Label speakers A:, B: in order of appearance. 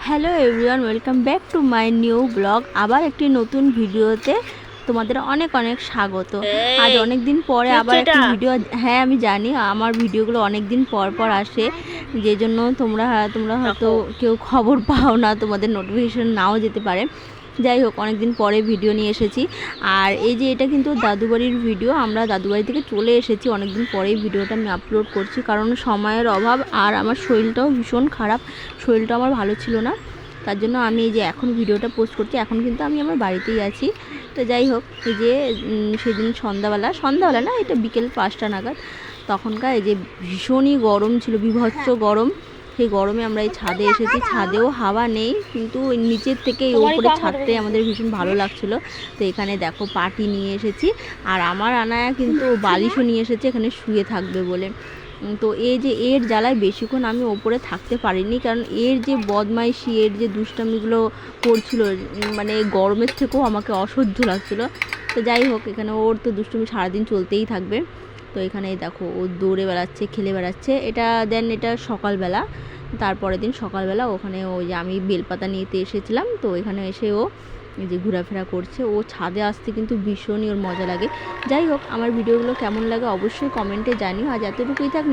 A: Hello everyone, welcome back to my new blog. আবার একটি নতুন ভিডিওতে তোমাদের অনেক অনেক স্বাগত। আজ অনেক দিন পরে আবার একটি ভিডিও। হ্যাঁ আমি জানি আমার ভিডিওগুলো অনেক দিন পর পর আসে, যে জন্য তোমরা হয়তো কেউ খবর পাও না, তোমাদের নোটিফিকেশন নাও যেতে পারে। যাই হোক, অনেক দিন পরে ভিডিও নিয়ে এসেছি। আর এই যে এটা কিন্তু দাদুবাড়ির ভিডিও, আমরা দাদুবাড়ি থেকে চলে এসেছি। অনেক দিন পরেই ভিডিওটা আমি আপলোড করছি, কারণ সময়ের অভাব আর আমার শরীরটাও ভীষণ খারাপ। শরীরটা আমার ভালো ছিল না, তার জন্য আমি এই যে এখন ভিডিওটা পোস্ট করছি। এখন কিন্তু আমি আমার বাড়িতেই আছি। তো যাই হোক, এই যে সেদিন সন্ধ্যাবেলা না, এটা বিকেল 5টা নাগাদ, তখনকার এই যে ভীষণই গরম ছিল, বীভৎস গরম। সেই গরমে আমরা এই ছাদে এসেছি। ছাদেও হাওয়া নেই, কিন্তু নিচের থেকে এই উপরে ছাদটাই আমাদের ভীষণ ভালো লাগছিল। তো এখানে দেখো পাটি নিয়ে এসেছি, আর আমার আনায়া কিন্তু বালিশও নিয়ে এসেছে এখানে শুয়ে থাকবে বলে। তো এই যে এর জ্বালায় বেশিক্ষণ আমি ওপরে থাকতে পারিনি, কারণ এর যে বদমাইশি, এর যে দুষ্টামিগুলো করছিল, মানে গরমের থেকেও আমাকে অসহ্য লাগছিল। তো যাই হোক, এখানে ওর তো দুষ্টুমি সারাদিন চলতেই থাকবে। তো এখানে দেখো ও দৌড়ে বেড়াচ্ছে, খেলে বেড়াচ্ছে। এটা সকালবেলা। তারপরের দিন সকালবেলা ওখানে ওই যে আমি বেলপাতা নিতে এসেছিলাম, তো এখানে এসে ও এই যে ঘোরাফেরা করছে। ও ছাদে আসতে কিন্তু ভীষণই ওর মজা লাগে। যাই হোক, আমার ভিডিওগুলো কেমন লাগে অবশ্যই কমেন্টে জানিও। আজ এতটুকুই থাক।